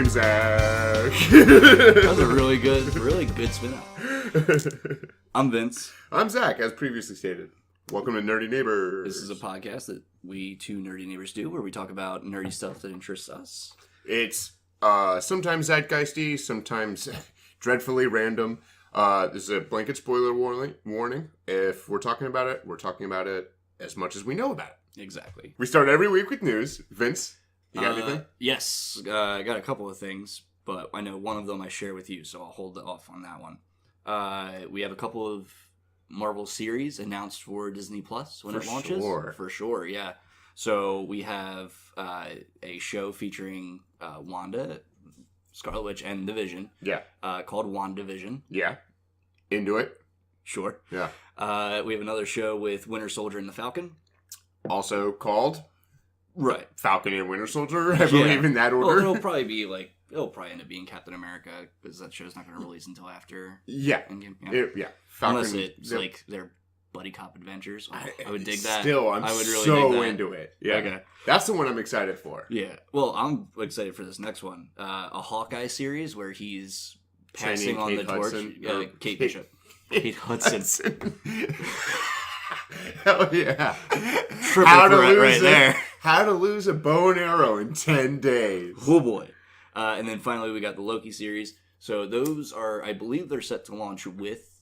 name's Zach. That was a really good spin out. I'm Vince. I'm Zach, as previously stated. Welcome to Nerdy Neighbors. This is a podcast that we two nerdy neighbors do, where we talk about nerdy stuff that interests us. It's sometimes zeitgeisty, sometimes dreadfully random. This is a blanket spoiler warning. If we're talking about it as much as we know about it. Exactly. We start every week with news. Vince, you got anything? Yes. I got a couple of things, but I know one of them I share with you, so I'll hold off on that one. We have a couple of Marvel series announced for Disney Plus when it launches. For sure, yeah. So we have a show featuring Wanda, Scarlet Witch, and the Vision. Yeah. Called WandaVision. Yeah. Into it? Sure. Yeah. We have another show with Winter Soldier and the Falcon. Also called? Right. Falcon and Winter Soldier, I believe, in that order. Well, it'll probably end up being Captain America, because that show's not going to release until after Endgame. Yeah. Falcon, unless it's like their buddy cop adventures. I would dig that. Still, I would really so dig that. Into it. Yeah. Okay. That's the one I'm excited for. Yeah. Well, I'm excited for this next one. A Hawkeye series where he's passing on the torch. Kate Bishop. Kate Hudson. Hell yeah. How to lose a bow and arrow in 10 days. Oh boy. And then finally we got the Loki series. So those are, I believe they're set to launch with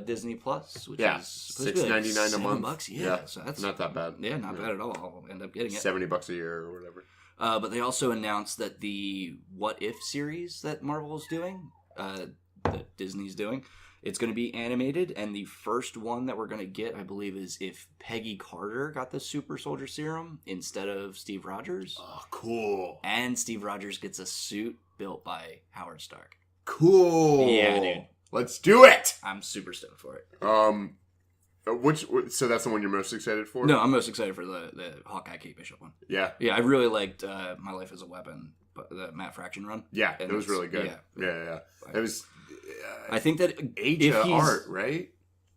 Disney Plus, which is $6.99 a month. $7. Yeah, so that's not that bad. Yeah, not bad at all. I'll end up getting it. $70 a year or whatever. But they also announced that the What If series that Marvel's doing, that Disney's doing, it's going to be animated, and the first one that we're going to get, I believe, is if Peggy Carter got the super soldier serum instead of Steve Rogers. Oh, cool. And Steve Rogers gets a suit built by Howard Stark. Cool. Yeah, dude. Let's do it! I'm super stoked for it. So that's the one you're most excited for? No, I'm most excited for the Hawkeye Kate Bishop one. Yeah. Yeah, I really liked My Life as a Weapon, the Matt Fraction run. Yeah, it was really good. Yeah. It was... I think that if art, right?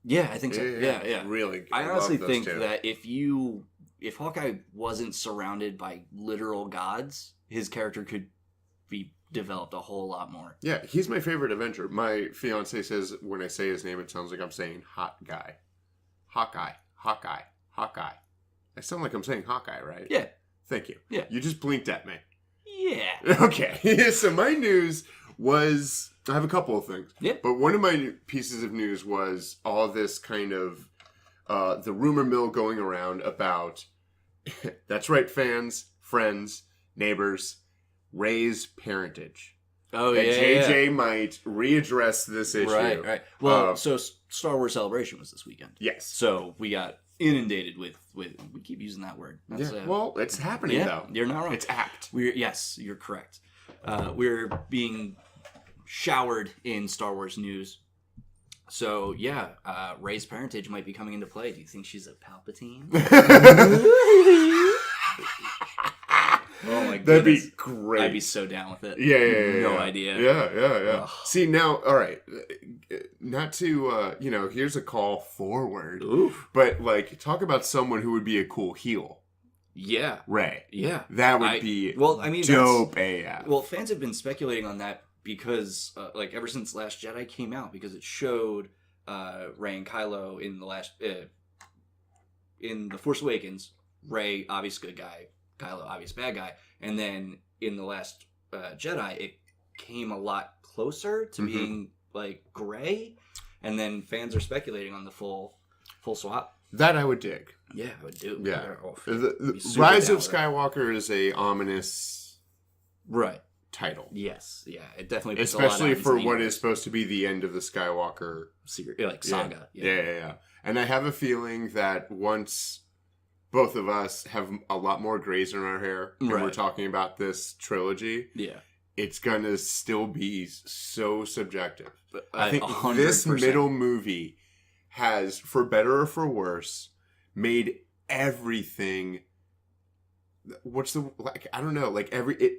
Yeah, I think so. Yeah. Really good. I honestly think that if Hawkeye wasn't surrounded by literal gods, his character could be developed a whole lot more. Yeah, he's my favorite Avenger. My fiance says when I say his name, it sounds like I'm saying hot guy. Hawkeye. I sound like I'm saying Hawkeye, right? Yeah. Thank you. Yeah. You just blinked at me. Yeah. Okay. So my news was... I have a couple of things. Yeah. But one of my pieces of news was all this kind of... the rumor mill going around about... that's right, fans, friends, neighbors... Rey's parentage. Oh, yeah. JJ might readdress this issue. Right. Well, so Star Wars Celebration was this weekend. Yes. So we got inundated with we keep using that word. That's, well, it's happening though. You're not wrong. It's apt. Yes, you're correct. We're being showered in Star Wars news. So yeah, Rey's parentage might be coming into play. Do you think she's a Palpatine? Oh my goodness. That'd be great. I'd be so down with it. Yeah. No idea. Yeah. Ugh. See, now, all right. Not to, here's a call forward. Oof. But, talk about someone who would be a cool heel. Yeah. Rey. Yeah. That would be dope AF. Well, fans have been speculating on that because, ever since Last Jedi came out, because it showed Rey and Kylo in the last, in The Force Awakens, Rey, obvious good guy, Kylo, obvious bad guy, and then in the Last Jedi, it came a lot closer to being gray, and then fans are speculating on the full swap. That I would dig. Yeah, I would do. Yeah, the Rise of Skywalker is a ominous title. Yes, yeah, it definitely puts especially a lot for what is supposed to be the end of the Skywalker saga. Yeah. And I have a feeling that once both of us have a lot more grays in our hair, and we're talking about this trilogy. Yeah, it's gonna still be so subjective. But I think 100%. This middle movie has, for better or for worse, made everything. I don't know.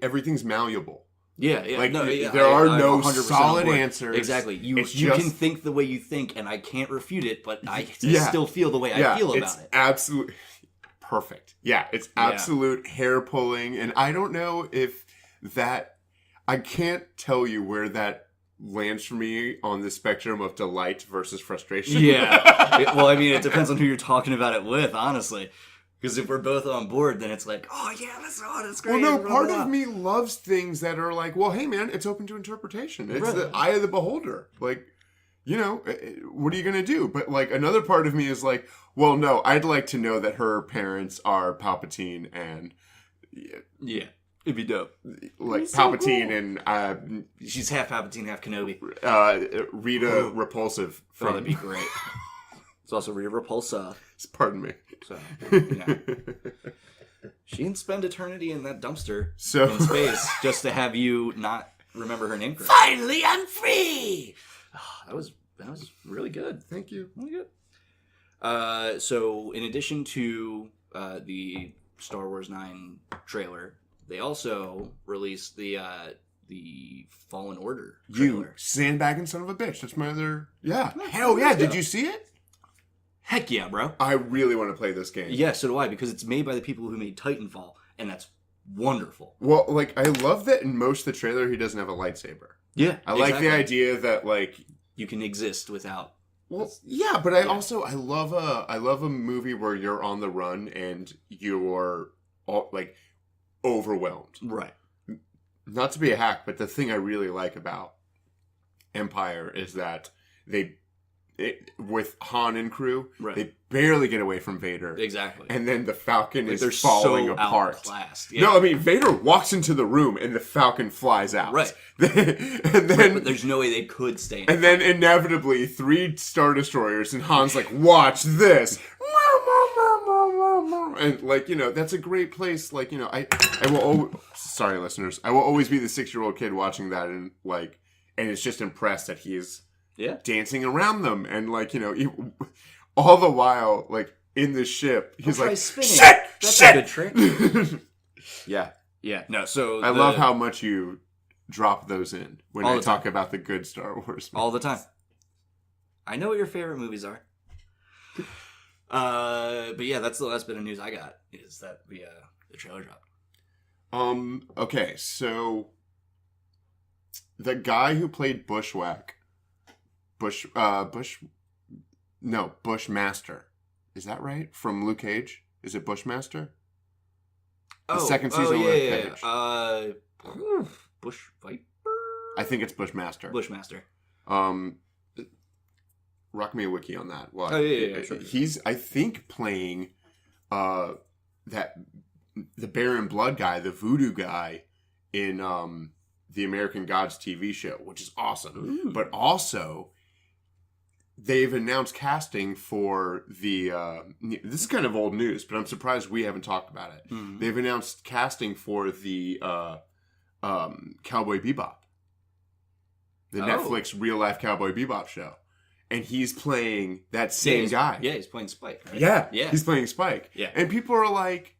Everything's malliable. Yeah. There are no solid answers. Exactly. You can think the way you think, and I can't refute it, but I still feel the way I feel about it. Absolutely. Perfect. Yeah, it's absolute hair pulling, and I don't know if that. I can't tell you where that lands for me on the spectrum of delight versus frustration. Yeah. Well, I mean, it depends on who you're talking about it with, honestly. Because if we're both on board, then it's like, oh yeah, that's great. Well, no, part of me loves things that are like, well, hey man, it's open to interpretation. It's the eye of the beholder. Like, you know, what are you going to do? But like another part of me is like, well, no, I'd like to know that her parents are Palpatine and... Yeah. It'd be dope. Like Palpatine so cool. And... she's half Palpatine, half Kenobi. Rita Repulsive. Oh, that'd be great. It's also Rita Repulsa. Pardon me. So, yeah. She didn't spend eternity in that dumpster in space just to have you not remember her name correctly. Finally, I'm free! Oh, that was really good. Thank you. Really good. So, in addition to the Star Wars 9 trailer, they also released the Fallen Order trailer. You sandbagging son of a bitch. That's my other... Yeah. Hell yeah. Did you see it? Heck yeah, bro. I really want to play this game. Yeah, so do I, because it's made by the people who made Titanfall, and that's wonderful. Well, like, I love that in most of the trailer he doesn't have a lightsaber. Yeah, I like the idea that, like... you can exist without... Well, yeah, but I love a movie where you're on the run and you're, like, overwhelmed. Right. Not to be a hack, but the thing I really like about Empire is that with Han and crew, they barely get away from Vader. Exactly. And then the Falcon is falling apart. Outclassed. Yeah. No, I mean, Vader walks into the room and the Falcon flies out. Right. And then... but there's no way they could stay in And then inevitably, 3 Star Destroyers and Han's like, watch this! And, like, you know, that's a great place. Like, you know, I will always... Sorry, listeners. I will always be the 6-year-old kid watching that and, like... And it's just impressed that he's... Yeah. Dancing around them. And, like, you know, all the while, like, in the ship, he's like, shit! That's a good trick. Yeah. Yeah. No, so... I love how much you drop those in when I talk about the good Star Wars movies. All the time. I know what your favorite movies are. But yeah, that's the last bit of news I got, is that the trailer dropped. Okay, so... The guy who played Bushmaster. Is that right? From Luke Cage? Is it Bushmaster? The second season of Luke Cage. Bush Viper? I think it's Bushmaster. Bushmaster. Rock me a wiki on that. Well, sure. He's, I think, playing the Bear in Blood guy, the voodoo guy, in the American Gods TV show, which is awesome. Ooh. But also, they've announced casting for the... this is kind of old news, but I'm surprised we haven't talked about it. Mm-hmm. They've announced casting for the Cowboy Bebop. The Netflix real-life Cowboy Bebop show. And he's playing that same guy. Yeah, he's playing Spike, right? Yeah, he's playing Spike. Yeah. And people are like...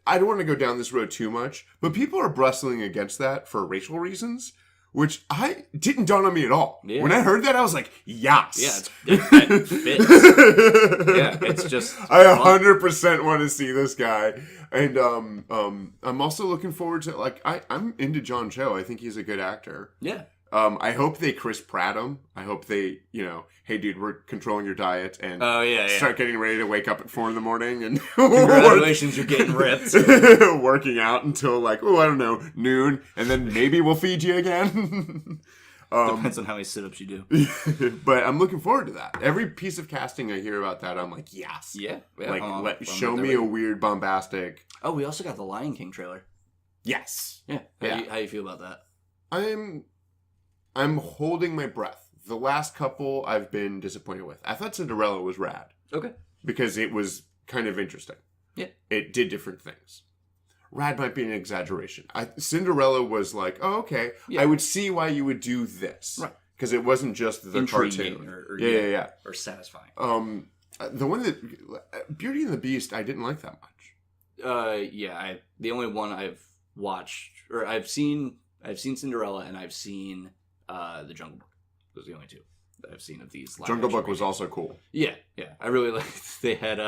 I don't want to go down this road too much, but people are bristling against that for racial reasons, which didn't dawn on me at all. Yeah. When I heard that, I was like, yes. Yeah, it fits. Yeah, it's just... I 100% want to see this guy. And I'm also looking forward to... Like, I'm into John Cho. I think he's a good actor. Yeah. I hope they Chris Pratt him. I hope they, you know, hey dude, we're controlling your diet and start getting ready to wake up at 4 a.m. and congratulations, you're getting ripped. Working out until like, I don't know, noon, and then maybe we'll feed you again. Depends on how many sit-ups you do. But I'm looking forward to that. Every piece of casting I hear about that, I'm like, yes. Yeah. Like, show me a weird, bombastic. Oh, we also got the Lion King trailer. Yes. Yeah. How do you feel about that? I'm holding my breath. The last couple I've been disappointed with. I thought Cinderella was rad. Okay. Because it was kind of interesting. Yeah. It did different things. Rad might be an exaggeration. Cinderella was like, oh, okay. Yeah. I would see why you would do this. Right. Because it wasn't just the intriguing cartoon. Yeah. Or satisfying. The one that... Beauty and the Beast, I didn't like that much. The only one I've watched... Or I've seen Cinderella and I've seen... The Jungle Book. Those are the only two that I've seen of these. Jungle Book was also cool. Yeah. I really liked. They had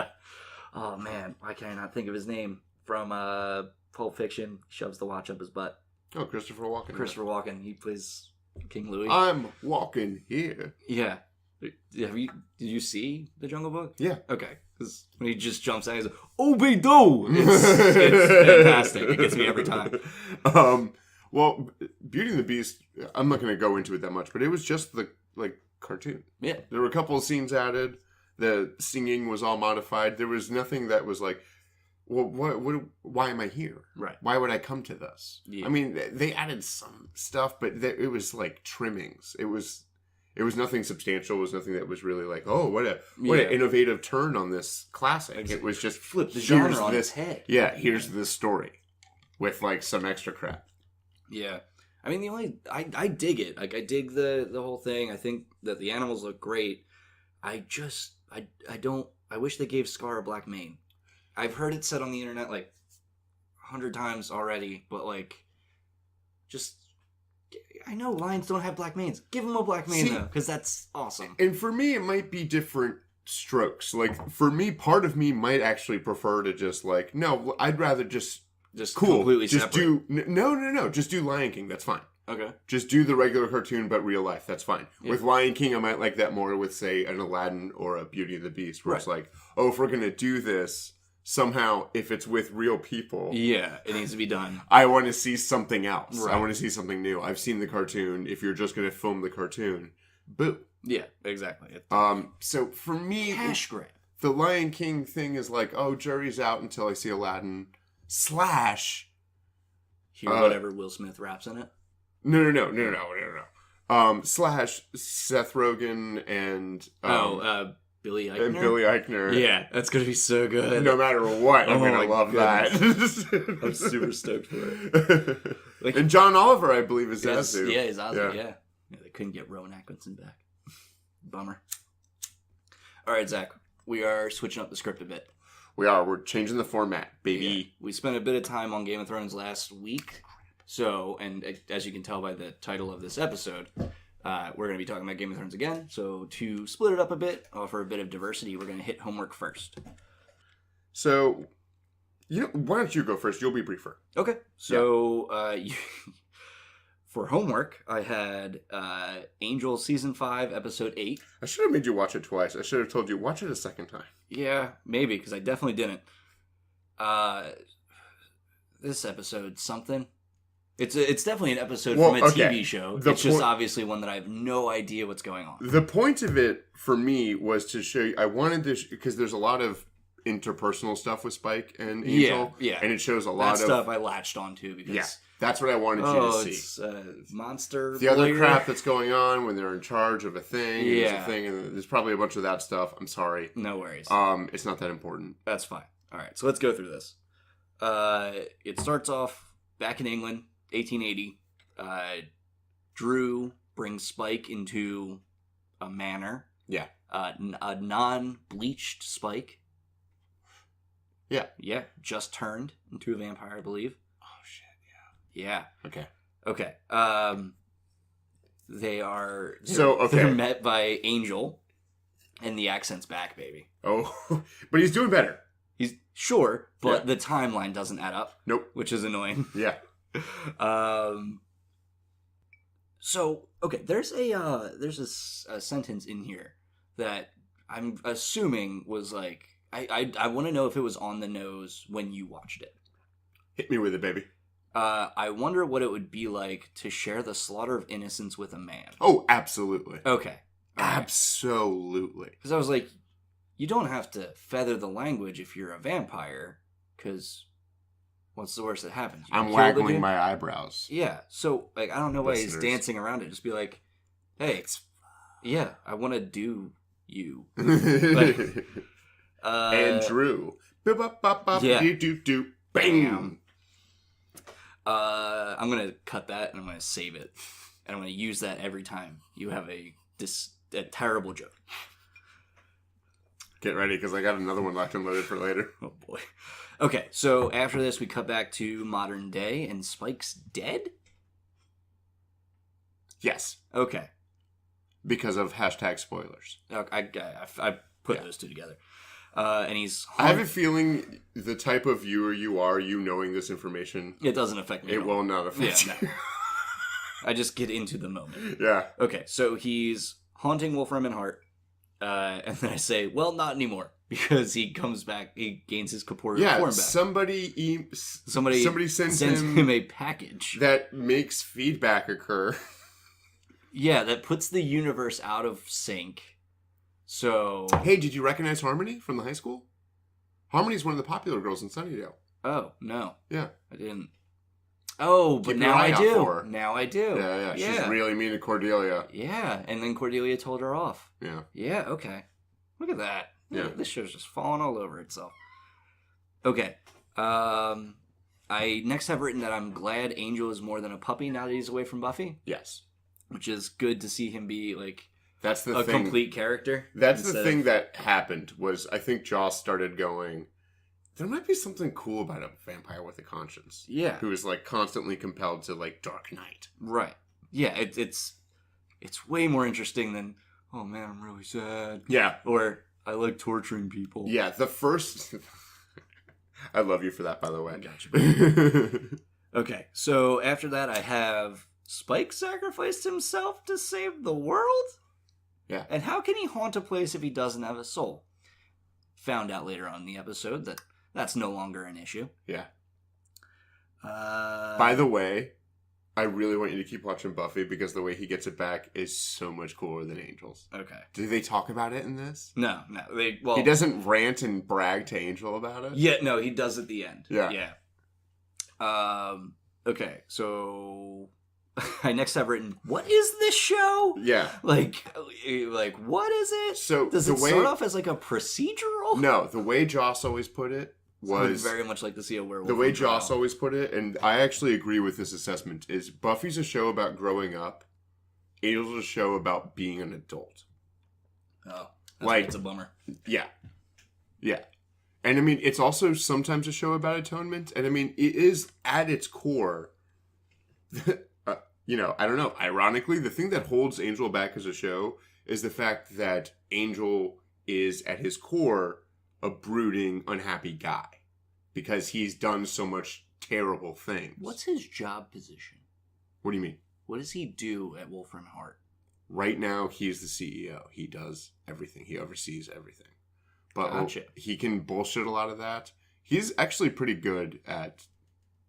oh man, why can I not think of his name from Pulp Fiction? Shoves the watch up his butt. Oh, Christopher Walken. Christopher Walken. He plays King Louis. I'm walking here. Yeah. Did you see The Jungle Book? Yeah. Okay. Because when he just jumps out, he's like, Obi-Do! It's fantastic. It gets me every time. Well, Beauty and the Beast, I'm not going to go into it that much, but it was just the cartoon. Yeah. There were a couple of scenes added. The singing was all modified. There was nothing that was like, well, why am I here? Right. Why would I come to this? Yeah. I mean, they added some stuff, but it was like trimmings. It was nothing substantial. It was nothing that was really like, oh, what an innovative turn on this classic. Exactly. It was just flip the genre on its head. Yeah, here's this story with like some extra crap. Yeah. I mean, I dig it. Like, I dig the whole thing. I think that the animals look great. I wish they gave Scar a black mane. I've heard it said on the internet like 100 times already, but like, just, I know lions don't have black manes. Give them a black mane though, because that's awesome. And for me, it might be different strokes. Like, for me, part of me might actually prefer to just like, no, I'd rather just completely just separate. No, just do Lion King. That's fine. Okay. Just do the regular cartoon, but real life. That's fine. Yeah. With Lion King, I might like that more with, say, an Aladdin or a Beauty and the Beast, where it's like, oh, if we're going to do this, somehow, if it's with real people... Yeah, it needs to be done. I want to see something else. Right. I want to see something new. I've seen the cartoon. If you're just going to film the cartoon, boo. Yeah, exactly. So, for me... Cash grab. The Lion King thing is like, oh, jury's out until I see Aladdin. / Hear whatever Will Smith raps in it. No. / Seth Rogen and Billy Eichner. And Billy Eichner. Yeah, that's gonna be so good. No matter what, I'm gonna love that. I'm super stoked for it. And John Oliver, I believe, is Zazu. Yeah, he's Zazu. Yeah, they couldn't get Rowan Atkinson back. Bummer. All right, Zach, we are switching up the script a bit. We're changing the format, baby. Yeah. We spent a bit of time on Game of Thrones last week. So, and as you can tell by the title of this episode, we're going to be talking about Game of Thrones again. So, to split it up a bit, offer a bit of diversity, we're going to hit homework first. So, why don't you go first? You'll be briefer. Okay. So, for homework, I had Angel Season 5, Episode 8. I should have made you watch it twice. I should have told you, watch it a second time. Yeah, maybe, because I definitely didn't. This episode, something. It's definitely an episode from a TV show. It's just obviously one that I have no idea what's going on. The point of it, for me, was to show you... I wanted to... Because there's a lot of interpersonal stuff with Spike and Angel. Yeah. And it shows a lot of... That stuff I latched onto because... Yeah. That's what I wanted you to see. It's monster. The other crap that's going on when they're in charge of a thing. Yeah. There's a thing, and there's probably a bunch of that stuff. I'm sorry. No worries. It's not that important. That's fine. All right, so let's go through this. It starts off back in England, 1880. Drew brings Spike into a manor. Yeah. A non-bleached Spike. Yeah. Yeah, just turned into a vampire, I believe. Yeah. Okay. They're met by Angel, and the accent's back, baby. Oh, but he's doing better. He's sure, but the timeline doesn't add up. Nope. Which is annoying. Yeah. So there's a sentence in here that I'm assuming was like I want to know if it was on the nose when you watched it. Hit me with it, baby. I wonder what it would be like to share the slaughter of innocents with a man. Oh, absolutely. Okay. Absolutely. Because I was like, you don't have to feather the language if you're a vampire, because what's the worst that happens? I'm waggling my eyebrows. Yeah. So, like, I don't know why he's dancing around it. Just be like, hey, yeah, I want to do you. Like, and Drew. Yeah. Bam. I'm going to cut that and I'm going to save it. And I'm going to use that every time you have a terrible joke. Get ready, because I got another one locked and loaded for later. Oh, boy. Okay, so after this, we cut back to modern day, and Spike's dead? Yes. Okay. Because of #spoilers. Okay, I put those two together. And he's... I have a feeling the type of viewer you are, you knowing this information... It doesn't affect me. It will not affect you. No. I just get into the moment. Yeah. Okay, so he's haunting Wolfram and Hart. And then I say, well, not anymore. Because he comes back, he gains his corporeal form back. Somebody sends him a package. That makes feedback occur. Yeah, that puts the universe out of sync. So... Hey, did you recognize Harmony from the high school? Harmony's one of the popular girls in Sunnydale. Oh, no. Yeah. I didn't. Oh, but now I do. Now I do. Yeah. She's really mean to Cordelia. Yeah, and then Cordelia told her off. Yeah. Yeah, okay. Look at that. Yeah. This show's just falling all over itself. Okay. I next have written that I'm glad Angel is more than a puppy now that he's away from Buffy. Yes. Which is good to see him be, like, that's the a thing. complete character. That's the thing that happened was I think Joss started going, there might be something cool about a vampire with a conscience. Yeah. Who is, like, constantly compelled to, like, Dark Knight. Right. Yeah, it's way more interesting than, oh man, I'm really sad. Yeah. Or, I like torturing people. Yeah, the first... I love you for that, by the way. I got you. Okay, so after that I have Spike sacrificed himself to save the world? Yeah. And how can he haunt a place if he doesn't have a soul? Found out later on in the episode that that's no longer an issue. Yeah. By the way, I really want you to keep watching Buffy because the way he gets it back is so much cooler than Angel's. Okay. Do they talk about it in this? No. He doesn't rant and brag to Angel about it? Yeah, no, he does at the end. Yeah. Okay, so I next have written, what is this show? Yeah. Like what is it? So does it start off as like a procedural? No, the way Joss always put it was... I would very much like to see a werewolf. The way Joss always put it, and I actually agree with this assessment, is Buffy's a show about growing up. Angel's a show about being an adult. Oh. It's a bummer. Yeah. Yeah. And I mean, it's also sometimes a show about atonement. And I mean, it is at its core... I don't know. Ironically, the thing that holds Angel back as a show is the fact that Angel is, at his core, a brooding, unhappy guy. Because he's done so much terrible things. What's his job position? What do you mean? What does he do at Wolfram Hart? Right now, he's the CEO. He does everything. He oversees everything. But he can bullshit a lot of that. He's actually pretty good at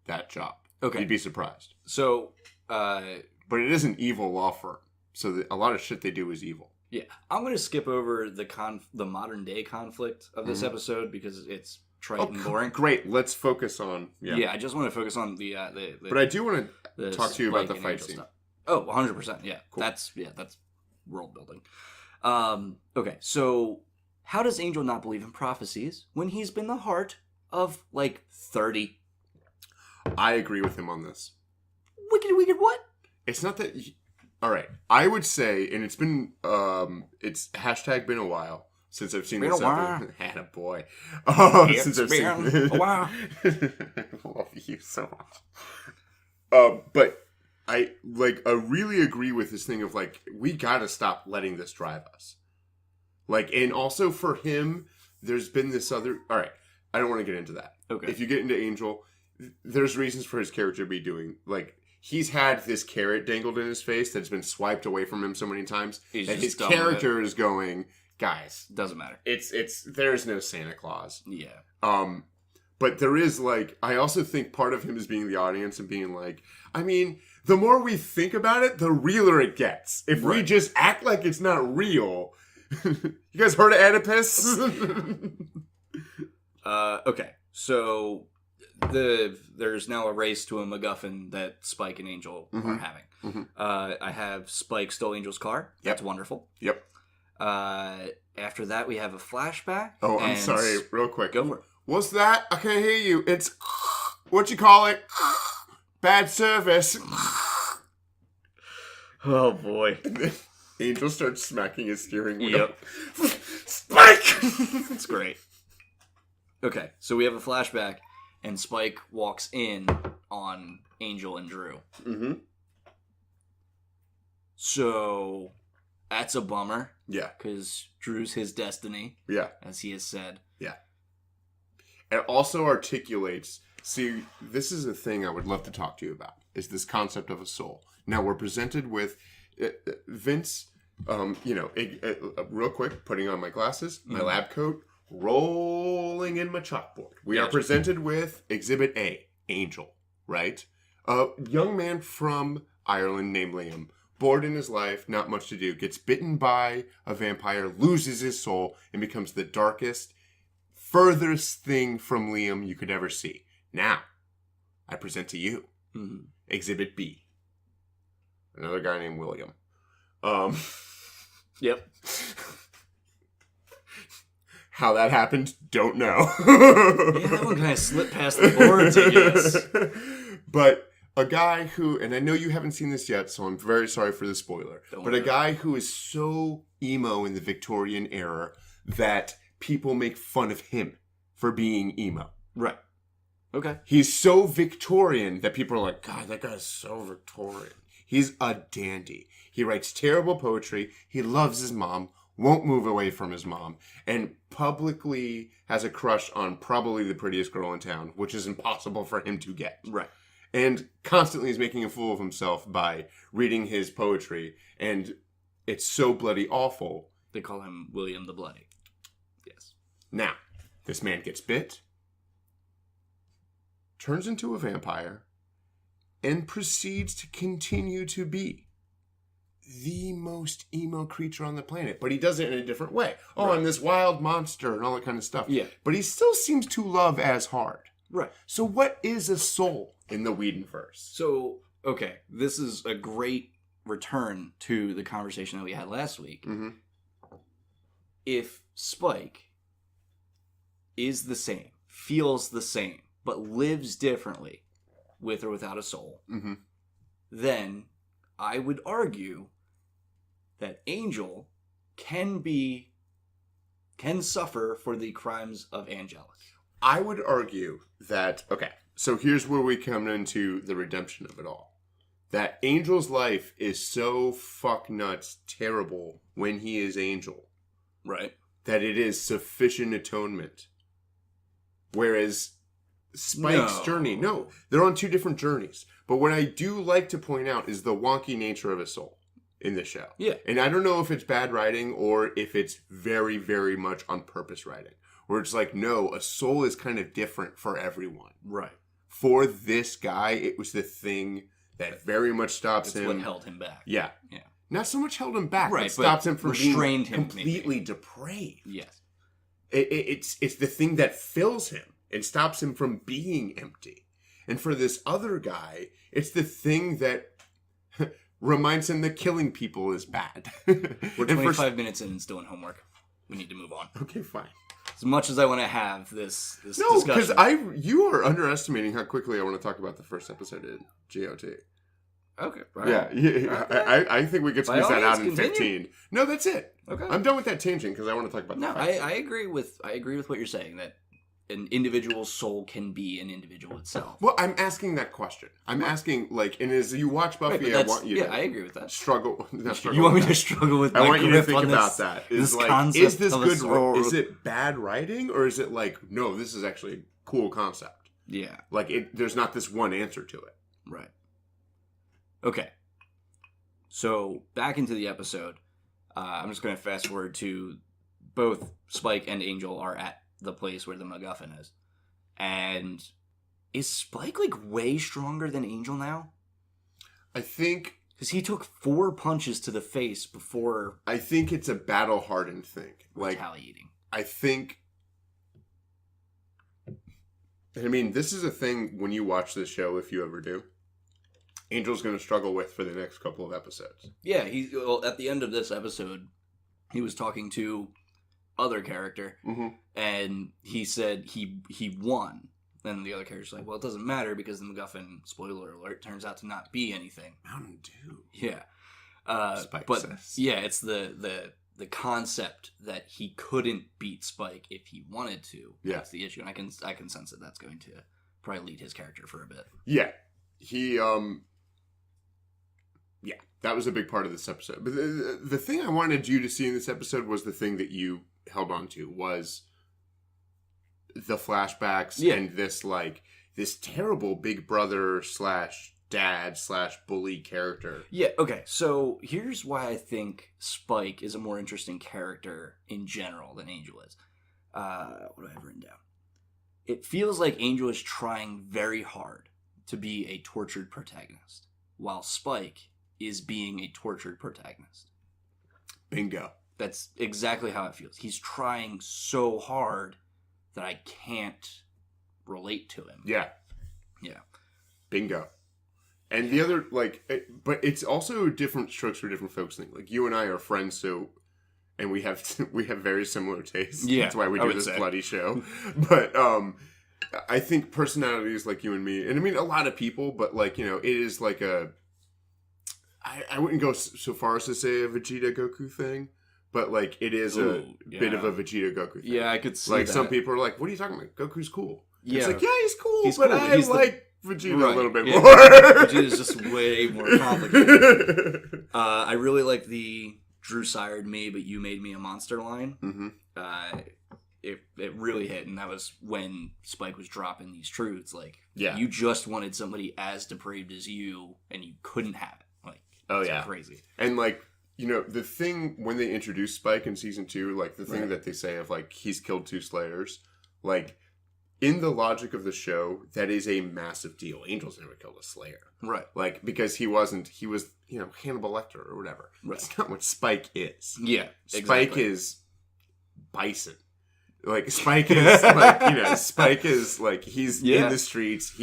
that job. Okay. You'd be surprised. So... but it is an evil law firm, so a lot of shit they do is evil. Yeah, I'm going to skip over the modern day conflict of this episode because it's trite and boring. Great, let's focus on. Yeah, I just want to focus on the but I do want to talk to you about the fight scene. Stuff. Oh, 100%. Yeah, cool. That's world building. Okay, so how does Angel not believe in prophecies when he's been the heart of like 30? I agree with him on this. Wicked what? It's not that... All right. I would say, and it's been... it's hashtag been a while since I've seen this episode. Had a boy. Since I've seen a while. I love you so much. But I really agree with this thing of, like, we gotta stop letting this drive us. Like, and also for him, there's been this other... All right. I don't want to get into that. Okay. If you get into Angel, there's reasons for his character to be doing... Like... He's had this carrot dangled in his face that's been swiped away from him so many times that his character is going, guys, doesn't matter. There's no Santa Claus. Yeah. But there is, like, I also think part of him is being the audience and being like, I mean, the more we think about it, the realer it gets. If we just act like it's not real. You guys heard of Oedipus? Okay. So there's now a race to a MacGuffin that Spike and Angel are having. Mm-hmm. I have Spike stole Angel's car. Yep. That's wonderful. Yep. After that, we have a flashback. Oh, I'm sorry. Real quick. Go for it. What's that? I can't hear you. It's... What you call it? Bad service. Oh, boy. Angel starts smacking his steering wheel. Yep. Spike! It's great. Okay, so we have a flashback. And Spike walks in on Angel and Drew. Mm-hmm. So, that's a bummer. Yeah. Because Drew's his destiny. Yeah. As he has said. Yeah. It also articulates... See, this is a thing I would love to talk to you about, is this concept of a soul. Now, we're presented with Vince, real quick, putting on my glasses, my lab coat, rolling in my chalkboard. We are presented with Exhibit A, Angel, right? A young man from Ireland named Liam, bored in his life, not much to do, gets bitten by a vampire, loses his soul, and becomes the darkest, furthest thing from Liam you could ever see. Now, I present to you Exhibit B. Another guy named William. Yep. How that happened, don't know. Yeah, that one kind of slipped past the boards, I guess. But a guy who, and I know you haven't seen this yet, so I'm very sorry for the spoiler, but a guy who is so emo in the Victorian era that people make fun of him for being emo. Right. Okay. He's so Victorian that people are like, God, that guy's so Victorian. He's a dandy. He writes terrible poetry. He loves his mom, won't move away from his mom, and publicly has a crush on probably the prettiest girl in town, which is impossible for him to get. Right. And constantly is making a fool of himself by reading his poetry, and it's so bloody awful. They call him William the Bloody. Yes. Now, this man gets bit, turns into a vampire, and proceeds to continue to be the most emo creature on the planet. But he does it in a different way. Oh, right. I'm this wild monster and all that kind of stuff. Yeah. But he still seems to love as hard. Right. So what is a soul in the Whedonverse? So, okay, this is a great return to the conversation that we had last week. Mm-hmm. If Spike is the same, feels the same, but lives differently, with or without a soul, then I would argue that Angel can suffer for the crimes of Angelic. I would argue that, okay, so here's where we come into the redemption of it all. That Angel's life is so fuck nuts terrible when he is Angel. Right. That it is sufficient atonement. Whereas Spike's journey, no, they're on two different journeys. But what I do like to point out is the wonky nature of a soul in the show. Yeah. And I don't know if it's bad writing or if it's very, very much on purpose writing. Where it's like, no, a soul is kind of different for everyone. Right. For this guy, it was the thing that very much stops him. It's what held him back. Yeah. Yeah. Not so much held him back, right, but stops him from being completely maybe. depraved. Yes. It's the thing that fills him and stops him from being empty. And for this other guy, it's the thing that reminds him that killing people is bad. We're 25 minutes in and still in homework. We need to move on. Okay, fine. As much as I want to have this no, discussion. because you are underestimating how quickly I want to talk about the first episode in GOT. Okay. Right. Yeah. Okay. I think we could squeeze that out in 15. No, that's it. Okay. I'm done with that tangent because I want to talk about the fights. I agree with what you're saying, that an individual soul can be an individual itself. Well, I'm asking that question. I'm asking, like, and as you watch Buffy, I want you to... I agree with that. Struggle you want me to struggle with my I want you to think on about that. Is this good... Is it bad writing? Or is it like, no, this is actually a cool concept? Yeah. Like, there's not this one answer to it. Right. Okay. So, back into the episode. I'm just going to fast forward to both Spike and Angel are at the place where the MacGuffin is. And is Spike, like, way stronger than Angel now? I think... Because he took 4 punches to the face before... I think it's a battle-hardened thing. Like, retaliating. I think... I mean, this is a thing when you watch this show, if you ever do, Angel's going to struggle with for the next couple of episodes. Yeah, at the end of this episode, he was talking to other character, and he said he won. Then the other character's like, well, it doesn't matter because the MacGuffin, spoiler alert, turns out to not be anything. Mountain Dew. Yeah. Spike but says. Yeah, it's the concept that he couldn't beat Spike if he wanted to. Yeah. That's the issue, and I can sense that that's going to probably lead his character for a bit. Yeah. He, yeah, that was a big part of this episode. But the thing I wanted you to see in this episode was the thing that you held on to, was the flashbacks and this terrible big brother / dad / bully character. Yeah, okay. So here's why I think Spike is a more interesting character in general than Angel is. What do I have written down? It feels like Angel is trying very hard to be a tortured protagonist, while Spike is being a tortured protagonist. Bingo. That's exactly how it feels. He's trying so hard that I can't relate to him. Yeah. Yeah. Bingo. And the other, but it's also different strokes for different folks thing. Like, you and I are friends, so, and we have very similar tastes. Yeah. That's why we do this bloody show. But, I think personalities like you and me, and I mean a lot of people, but it is like I wouldn't go so far as to say a Vegeta Goku thing, but it is bit of a Vegeta Goku thing. Yeah, I could see that. Some people are like, what are you talking about? Goku's cool. Yeah. It's like, yeah, he's cool, but I like Vegeta a little bit more. Vegeta's just way more complicated. I really like the Drew sired me, but you made me a monster line. Mm-hmm. It really hit, and that was when Spike was dropping these truths. You just wanted somebody as depraved as you, and you couldn't have it. Crazy. And the thing when they introduced Spike in season 2, the thing that they say of he's killed 2 Slayers, in the logic of the show, that is a massive deal. Angel's never killed a Slayer, right? Because he was Hannibal Lecter or whatever. Right. That's not what Spike is. Yeah, Spike is Bison. Spike is Spike is he's in the streets.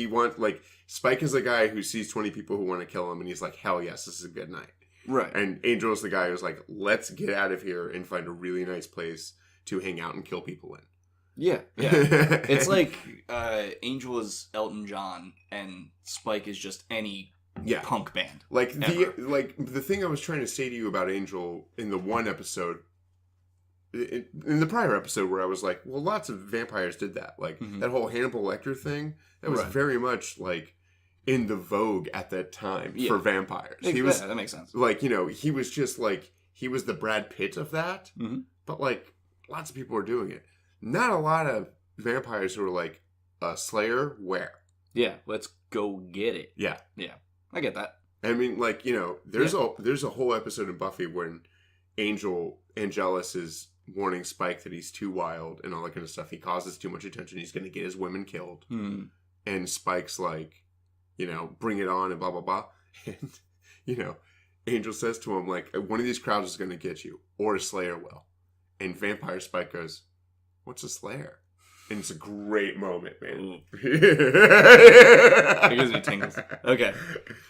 Spike is a guy who sees 20 people who want to kill him, and he's like, hell yes, this is a good night. Right. And Angel is the guy who's like, let's get out of here and find a really nice place to hang out and kill people in. Yeah. It's like Angel is Elton John, and Spike is just any punk band. The thing I was trying to say to you about Angel in the one episode, in the prior episode where I was like, well, lots of vampires did that. That whole Hannibal Lecter thing, that was very much in the vogue at that time for vampires. That makes sense. He was just he was the Brad Pitt of that. Mm-hmm. But lots of people were doing it. Not a lot of vampires who were a Slayer, where? Yeah, let's go get it. Yeah. Yeah, I get that. I mean, there's a whole episode in Buffy when Angelus is warning Spike that he's too wild and all that kind of stuff. He causes too much attention. He's going to get his women killed. Mm. And Spike's bring it on and blah, blah, blah. And, Angel says to him, one of these crowds is going to get you, or a Slayer will. And Vampire Spike goes, what's a Slayer? And it's a great moment, man. It gives me tingles. Okay.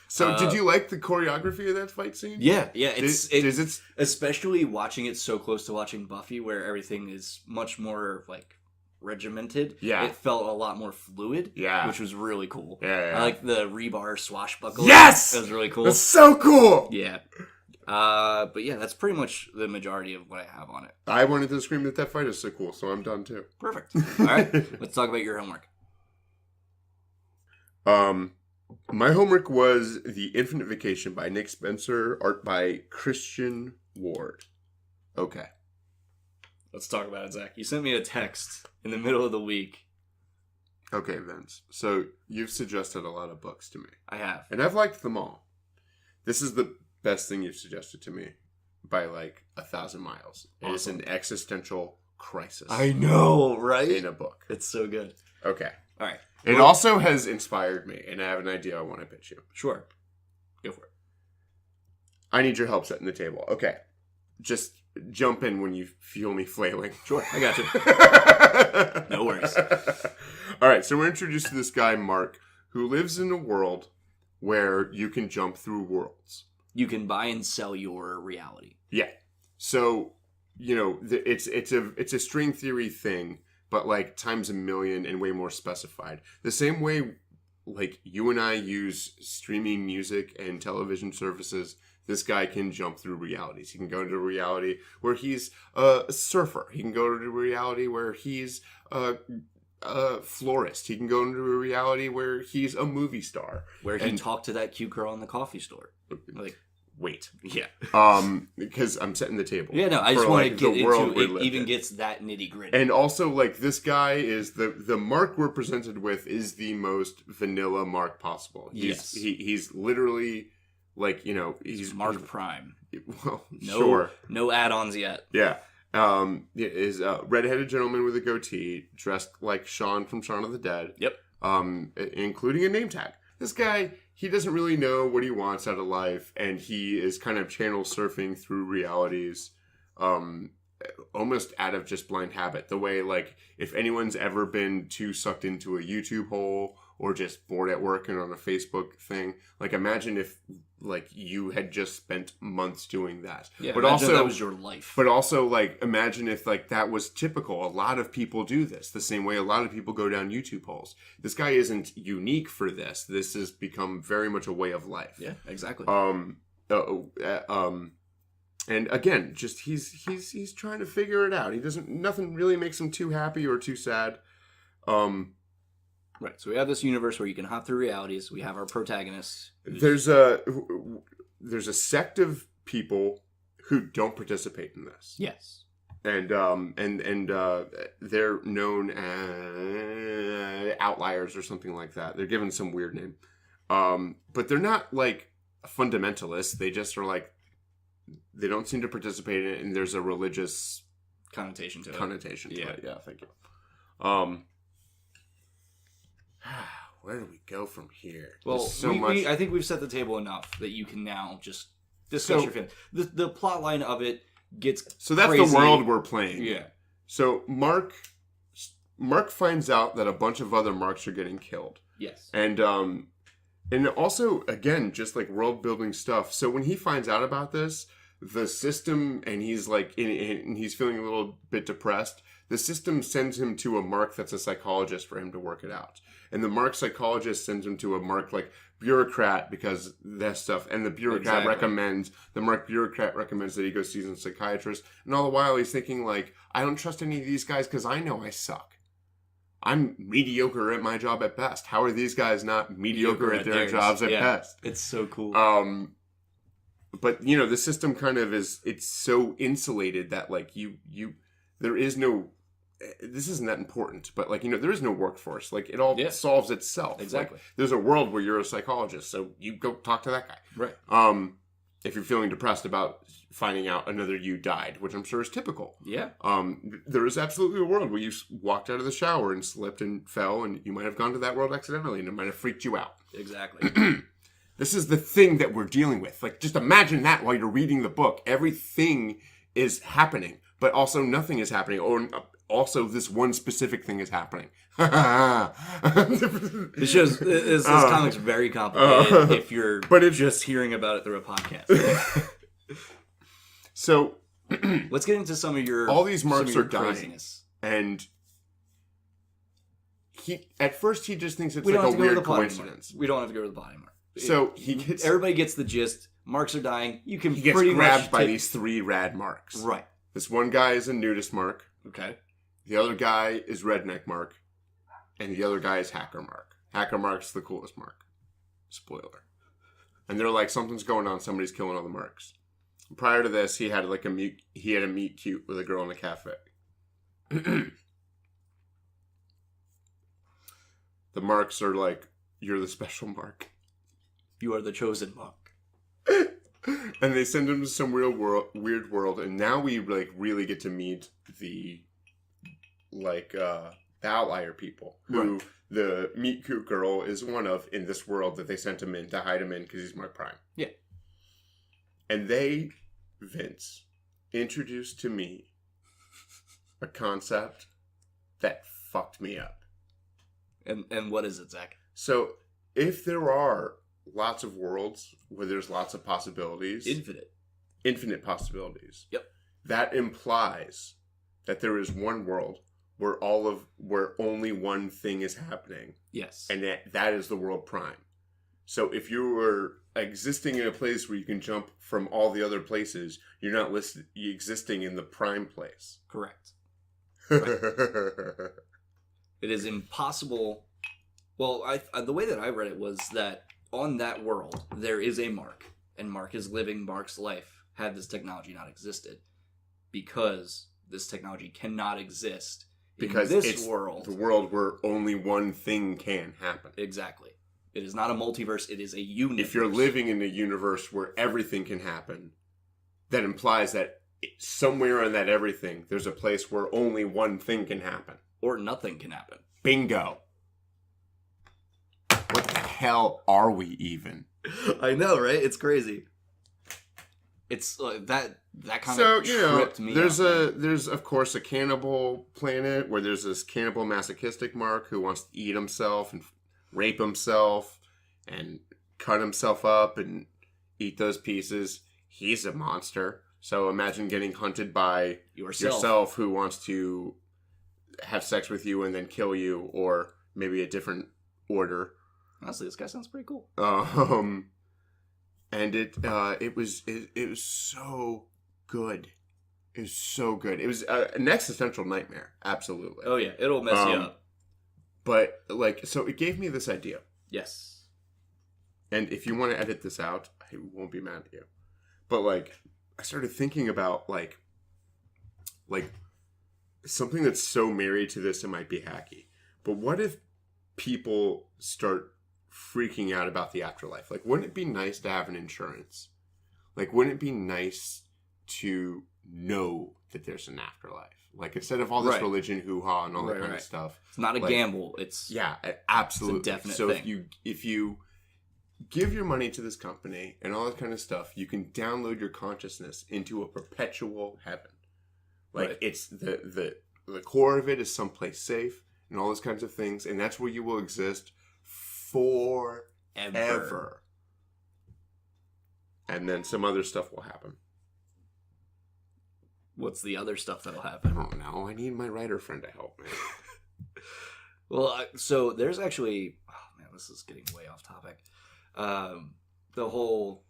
So, did you like the choreography of that fight scene? Yeah. It's especially watching it so close to watching Buffy, where everything is much more regimented. Yeah. It felt a lot more fluid. Yeah. Which was really cool. Yeah. I like the rebar swashbuckle. Yes! That was really cool. That's so cool! Yeah. But yeah, that's pretty much the majority of what I have on it. I wanted to scream that fight is so cool, so I'm done too. Perfect. All right, let's talk about your homework. My homework was The Infinite Vacation by Nick Spencer, art by Christian Ward. Okay. Let's talk about it, Zach. You sent me a text in the middle of the week. Okay, Vince. So you've suggested a lot of books to me. I have. And I've liked them all. This is the best thing you've suggested to me by 1,000 miles. Awesome. It is an existential crisis. I know, right? In a book. It's so good. Okay. All right. It also has inspired me, and I have an idea I want to pitch you. Sure. Go for it. I need your help setting the table. Okay. Just jump in when you feel me flailing. Sure. I got you. No worries. All right. So we're introduced to this guy, Mark, who lives in a world where you can jump through worlds. You can buy and sell your reality. Yeah. So, it's a string theory thing, but times a million and way more specified. The same way you and I use streaming music and television services, this guy can jump through realities. He can go into a reality where he's a surfer. He can go into a reality where he's a florist. He can go into a reality where he's a movie star. Where he talked to that cute girl in the coffee store. wait. Yeah. Because I'm setting the table. Yeah, no, I just want to get into it even gets that nitty gritty. And also, like, this guy is the Mark we're presented with is the most vanilla Mark possible. He's literally, like, you know, he's Mark Prime. Well, sure. No add-ons yet. Yeah. Is a redheaded gentleman with a goatee, dressed like Shaun from Shaun of the Dead. Yep. Including a name tag. This guy, he doesn't really know what he wants out of life, and he is kind of channel surfing through realities, almost out of just blind habit. The way, like, if anyone's ever been too sucked into a YouTube hole or just bored at work and on a Facebook thing, like, imagine if, like, you had just spent months doing that. Yeah, but also that was your life. But also, like, imagine if, like, that was typical. A lot of people do this the same way a lot of people go down YouTube holes. This guy isn't unique for this. This has become very much a way of life. Yeah, exactly. And again, just he's trying to figure it out. Nothing really makes him too happy or too sad. Right, so we have this universe where you can hop through realities. We have our protagonists. There's a sect of people who don't participate in this. Yes, and they're known as outliers or something like that. They're given some weird name, but they're not like fundamentalists. They just are like they don't seem to participate in it, and there's a religious connotation to it. Yeah, thank you. Where do we go from here? Well, I think we've set the table enough that you can now just discuss your film. The plot line of it gets that's crazy. The world we're playing. Yeah. So Mark finds out that a bunch of other Marks are getting killed. Yes. And also, again, just like world building stuff. So when he finds out about this, the system, and he's like, and he's feeling a little bit depressed. The system sends him to a Mark that's a psychologist for him to work it out. And the Mark psychologist sends him to a Mark, like, bureaucrat because that stuff. And the bureaucrat the Mark bureaucrat recommends that he go see a psychiatrist. And all the while he's thinking, like, I don't trust any of these guys because I know I suck. I'm mediocre at my job at best. How are these guys not mediocre at their jobs at best? It's so cool. But, you know, the system kind of it's so insulated that, like, there is no... This isn't that important, but, like, you know, there is no workforce. Like, it all solves itself. Exactly. Like, there's a world where you're a psychologist, so you go talk to that guy. Right. If you're feeling depressed about finding out another you died, which I'm sure is typical. Yeah. There is absolutely a world where you walked out of the shower and slipped and fell, and you might have gone to that world accidentally, and it might have freaked you out. Exactly. This is the thing that we're dealing with. Like, just imagine that while you're reading the book. Everything is happening, but also nothing is happening. Or also this one specific thing is happening. This comic's very complicated if you're just hearing about it through a podcast. So, let's get into some of your... All these Marks are dying. Craziness. And at first he just thinks it's like a weird coincidence. We don't have to go to the plot anymore. So everybody gets the gist. Marks are dying. He gets grabbed by these three rad Marks. Right. This one guy is a nudist Mark. Okay. The other guy is redneck Mark. And the other guy is hacker Mark. Hacker Mark's the coolest Mark. Spoiler. And they're like, something's going on. Somebody's killing all the Marks. Prior to this, he had a meet cute with a girl in a cafe. The Marks are like, you're the special Mark. You are the chosen Mark. And they send him to some weird world, and now we like really get to meet the outlier people who the meet cute girl is one of in this world that they sent him in to hide him in because he's Mark Prime. Yeah. And Vince, introduced to me a concept that fucked me up. And what is it, Zach? So, if there are lots of worlds where there's lots of possibilities... Infinite possibilities. Yep. That implies that there is one world where only one thing is happening. Yes. And that is the world Prime. So if you were existing in a place where you can jump from all the other places, you're not existing in the Prime place. Correct. Right. It is impossible. Well, the way that I read it was that on that world, there is a Mark. and Mark is living Mark's life had this technology not existed. Because this technology cannot exist because in this it's world. The world where only one thing can happen. Exactly. It is not a multiverse, it is a universe. If you're living in a universe where everything can happen, that implies that somewhere in that everything, there's a place where only one thing can happen. Or nothing can happen. Bingo. What the hell are we even? I know, right? It's crazy. It's that kind of tripped me there's up, there's of course a cannibal planet where there's this cannibal masochistic Mark who wants to eat himself and rape himself and cut himself up and eat those pieces. He's a monster. So imagine getting hunted by yourself who wants to have sex with you and then kill you, or maybe a different order. Honestly, this guy sounds pretty cool. And it was so good. It was so good. It was an existential nightmare. Absolutely. Oh yeah, it'll mess you up. But so it gave me this idea. Yes. And if you want to edit this out, I won't be mad at you. But I started thinking about like something that's so married to this it might be hacky. But what if people start freaking out about the afterlife? Wouldn't it be nice to have an insurance? Wouldn't it be nice to know that there's an afterlife? Instead of all this religion hoo-ha and all that kind of stuff. It's not a gamble. It's absolutely. It's a definite thing. So if you give your money to this company and all that kind of stuff, you can download your consciousness into a perpetual heaven. It's the core of it is someplace safe and all those kinds of things, and that's where you will exist forever. And then some other stuff will happen. What's the other stuff that'll happen? I don't know. I need my writer friend to help me. Well, so there's actually... Oh, man, this is getting way off topic. The whole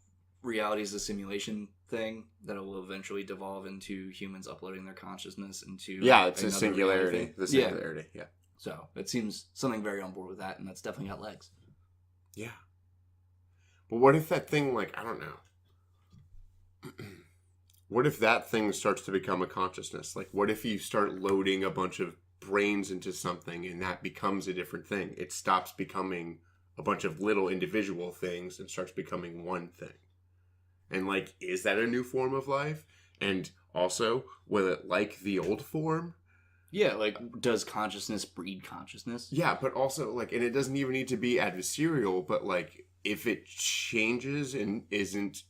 reality is a simulation thing that will eventually devolve into humans uploading their consciousness into... Yeah, it's a singularity. Reality. The singularity, yeah. So it seems something very on board with that, and that's definitely got legs. Yeah. But what if that thing, I don't know. What if that thing starts to become a consciousness? What if you start loading a bunch of brains into something and that becomes a different thing? It stops becoming a bunch of little individual things and starts becoming one thing. And, is that a new form of life? And also, will it like the old form? Yeah, does consciousness breed consciousness? Yeah, but also, and it doesn't even need to be adversarial, but, if it changes and isn't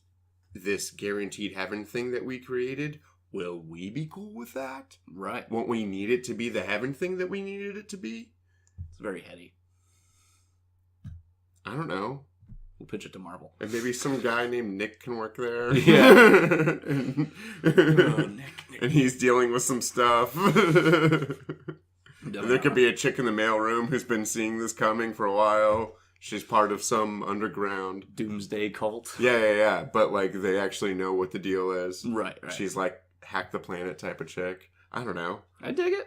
this guaranteed heaven thing that we created, will we be cool with that? Right. Won't we need it to be the heaven thing that we needed it to be? It's very heady. I don't know. We'll pitch it to Marvel. And maybe some guy named Nick can work there. Yeah. Nick. And he's dealing with some stuff. And there could be a chick in the mailroom who's been seeing this coming for a while. She's part of some underground doomsday cult. Yeah. But they actually know what the deal is. Right. She's hack the planet type of chick. I don't know. I dig it.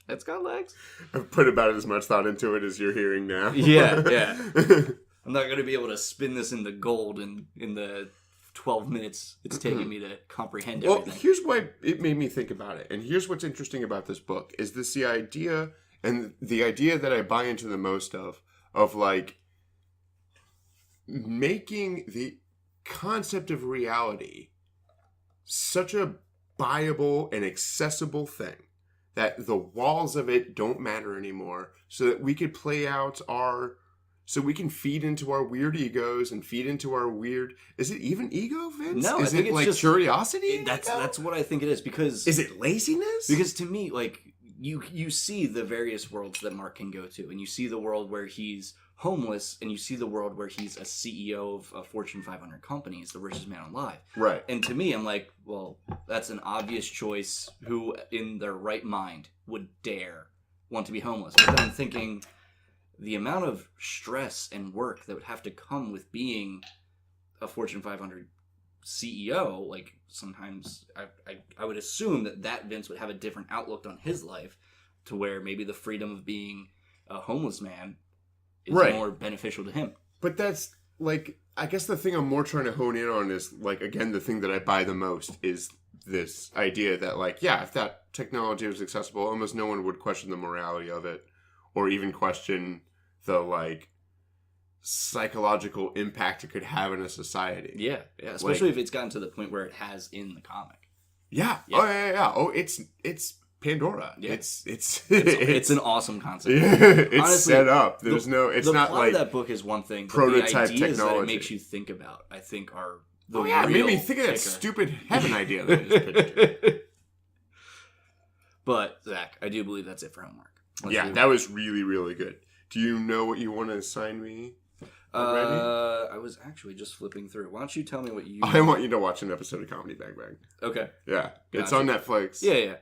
It's got legs. I've put about as much thought into it as you're hearing now. Yeah. I'm not going to be able to spin this into gold in the 12 minutes it's taking me to comprehend everything. Well, here's why it made me think about it. And here's what's interesting about this book is the idea, and the idea that I buy into the most of making the concept of reality such a buyable and accessible thing that the walls of it don't matter anymore, so that we could play out so we can feed into our weird egos and feed into our weird... Is it even ego, Vince? No, is I think it it's just curiosity? That's what I think it is, because... Is it laziness? Because to me, you see the various worlds that Mark can go to, and you see the world where he's homeless, and you see the world where he's a CEO of a Fortune 500 company, he's the richest man alive. Right. And to me, I'm like, well, that's an obvious choice. Who in their right mind would dare want to be homeless? But then I'm thinking, the amount of stress and work that would have to come with being a Fortune 500 CEO, sometimes I would assume that Vince would have a different outlook on his life, to where maybe the freedom of being a homeless man is more beneficial to him. But that's I guess the thing I'm more trying to hone in on is, like, again, the thing that I buy the most is this idea that, like, yeah, if that technology was accessible, almost no one would question the morality of it, or even question the, like, psychological impact it could have in a society. Yeah, especially if it's gotten to the point where it has in the comic. Yeah. Oh, it's Pandora. Yeah. It's an awesome concept. It's honestly, set up. There's it's the not plot like of that book is one thing, but prototype the ideas technology that it makes you think about, I think, are the real it made me think of that stupid heaven idea that I just pitched. But Zach, I do believe that's it for homework. That was really, really good. Do you know what you want to assign me? I was actually just flipping through. Why don't you tell me what you... I want you to watch an episode of Comedy Bang Bang. Okay. Yeah. Gotcha. It's on Netflix. Yeah.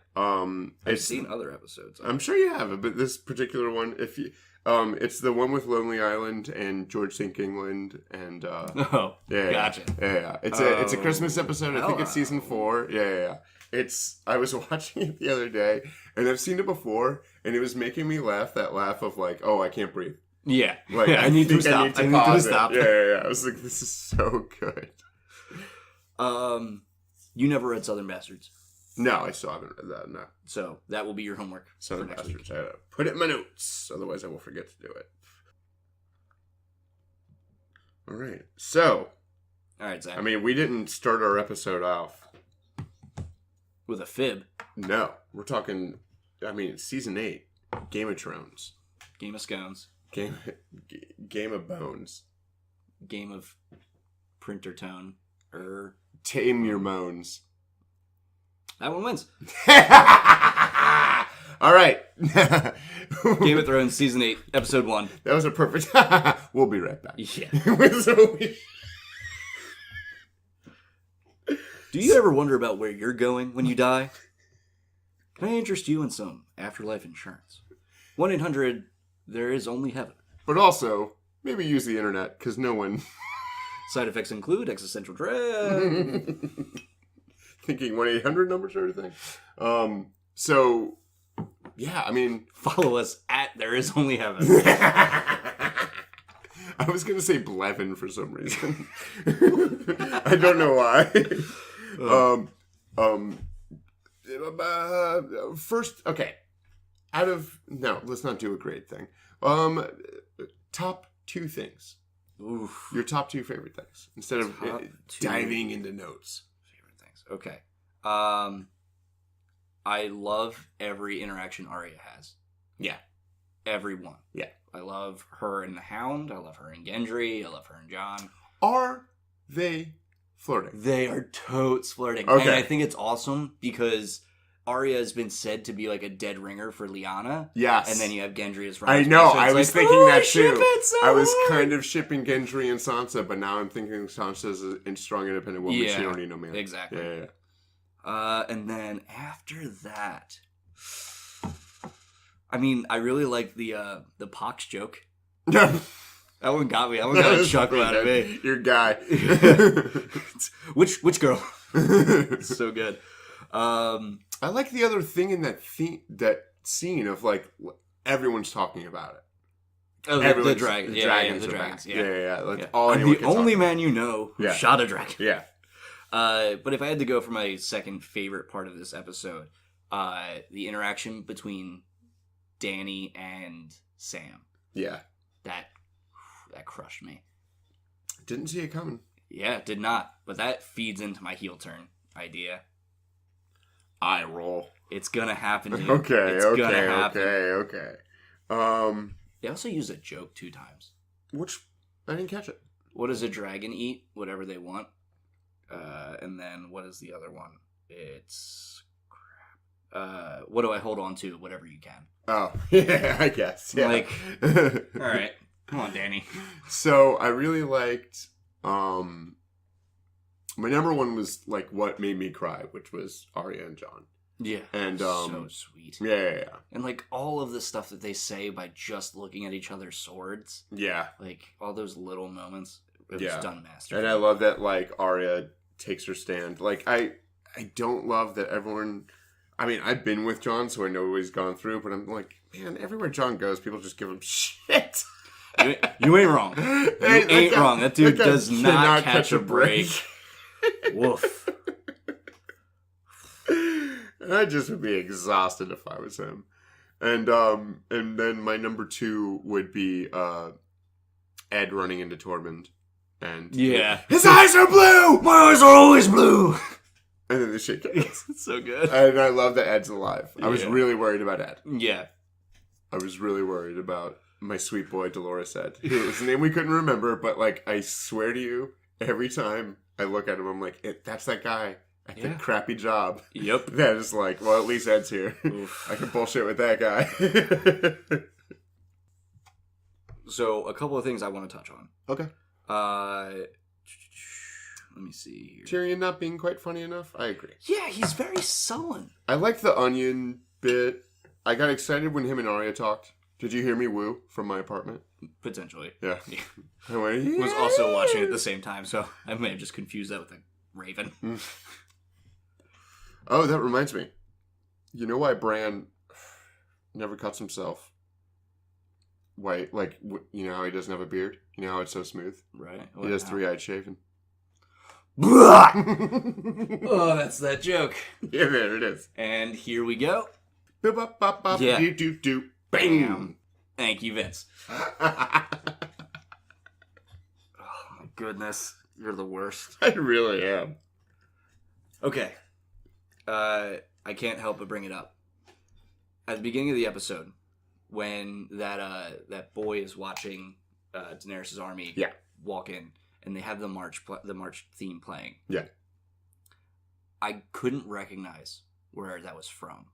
I've seen other episodes. I'm sure you have, but this particular one, if you... it's the one with Lonely Island and George St. England and... gotcha. Yeah. It's a Christmas episode. I think it's season 4. Yeah. I was watching it the other day, and I've seen it before, and it was making me laugh, that laugh of like, oh, I can't breathe. Yeah. Like, I need to stop. I need to stop. Yeah. I was like, this is so good. You never read Southern Bastards? No, I still haven't read that, no. So that will be your homework. Southern Bastards. I gotta put it in my notes, otherwise I will forget to do it. All right. So. All right, Zach. I mean, we didn't start our episode off with a fib. No. We're talking, it's season 8. Game of Thrones. Game of Scones. Game of Bones. Game of Printer Tone. Tame Your Moans. That one wins. All right. Game of Thrones, season 8, episode 1. That was a perfect... We'll be right back. Yeah. Do you ever wonder about where you're going when you die? Can I interest you in some afterlife insurance? 1-800, there is only heaven. But also, maybe use the internet, because no one... Side effects include existential dread. Thinking 1-800 number sort of thing. So, yeah, follow us at There Is Only Heaven. I was going to say Blevin for some reason. I don't know why. First, okay. Let's not do a grade thing. Top 2 things. Oof. Your top 2 favorite things. Instead of diving into notes. Favorite things. Okay. I love every interaction Arya has. Yeah. Every one. Yeah. I love her and the Hound. I love her and Gendry. I love her and Jon. Are they flirting? They are totes flirting. Okay. And I think it's awesome because Arya has been said to be like a dead ringer for Lyanna. Yes. And then you have Gendry as I know. I was thinking that too. I was kind of shipping Gendry and Sansa, but now I'm thinking Sansa's a strong, independent woman. She don't need no man. Exactly. Yeah. And then after that, I really like the Pox joke. That one got me. That one got a chuckle out of me. Your guy. Which girl? It's so good. I like the other thing in that scene of like everyone's talking about it. Oh, the dragon. The dragons. Yeah. Like, I'm the only man you know who shot a dragon. Yeah. But if I had to go for my second favorite part of this episode, the interaction between Dany and Sam. Yeah. That crushed me. Didn't see it coming. Yeah, did not. But that feeds into my heel turn idea. Eye roll. It's gonna happen, dude. Okay. They also use a joke 2 times. Which, I didn't catch it. What does a dragon eat? Whatever they want. And then what is the other one? It's crap. What do I hold on to? Whatever you can. Oh, yeah, I guess. Yeah. Like, all right. Come on, Dany. So I really liked, my number one was like what made me cry, which was Arya and Jon. Yeah. And, so sweet. Yeah. And like all of the stuff that they say by just looking at each other's swords. Yeah. Like all those little moments. It was done masterfully. And I love that like Arya takes her stand. Like I don't love that everyone, I've been with Jon, so I know what he's gone through, but I'm like, man, everywhere Jon goes, people just give him shit. You ain't wrong. You ain't wrong. That dude does not catch a break. Woof. I just would be exhausted if I was him. And then my number 2 would be Ed running into Tormund. And his eyes are blue! My eyes are always blue! And then the shit gets so good. And I love that Ed's alive. I was really worried about Ed. Yeah. I was really worried about my sweet boy Dolores Ed. His name we couldn't remember, but like I swear to you, every time I look at him, I'm like, that's that guy at the crappy job. Yep. That is like, well, at least Ed's here. I can bullshit with that guy. So, a couple of things I want to touch on. Okay. Let me see here. Tyrion not being quite funny enough? I agree. Yeah, he's very sullen. I like the onion bit. I got excited when him and Arya talked. Did you hear me woo from my apartment? Potentially. Yeah. I was also watching it at the same time, so I may have just confused that with a raven. Oh, that reminds me. You know why Bran never cuts himself? Why, like, you know how he doesn't have a beard? You know how it's so smooth? Right. He does 3-eyed shaving. Oh, that's that joke. Yeah, there it is. And here we go. Yeah. Do. Bam. Thank you, Vince. Oh, my goodness. You're the worst. I really am. Okay. I can't help but bring it up. At the beginning of the episode, when that boy is watching Daenerys' army walk in, and they have the march theme playing. Yeah. I couldn't recognize where that was from.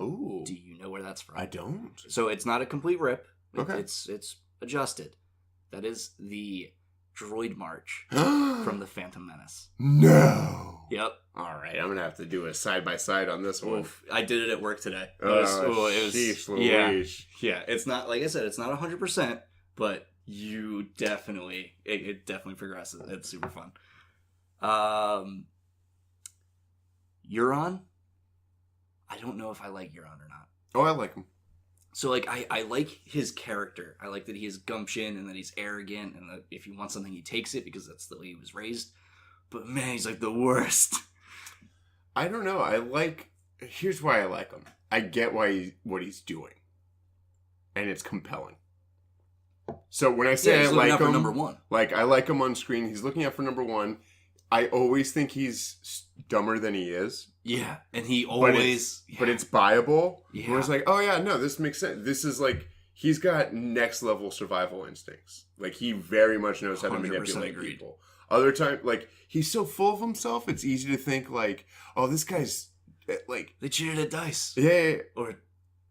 Ooh. Do you know where that's from? I don't. So it's not a complete rip. Okay. It's adjusted. That is the droid march from the Phantom Menace. No. Yep. All right, I'm gonna have to do a side-by-side on this one. Oof, I did it at work today. It was yeah. It's not, like I said, it's not 100%, but you definitely, it definitely progresses. It's super fun. Euron, I don't know if I like Euron or not. Oh, I like him. So, like, I like his character. I like that he has gumption and that he's arrogant and that if he wants something, he takes it because that's the way he was raised. But, man, he's, like, the worst. I don't know. Here's why I like him. I get what he's doing. And it's compelling. So, when I say I like him, number one. Like, I like him on screen. He's looking out for number one. I always think he's dumber than he is. Yeah, and he always... But it's buyable. Yeah. Where it's like, oh yeah, no, this makes sense. This is like, he's got next level survival instincts. Like, he very much knows how to manipulate people. Other time, like, he's so full of himself, it's easy to think like, oh, this guy's, like... They cheated at dice. Yeah. Or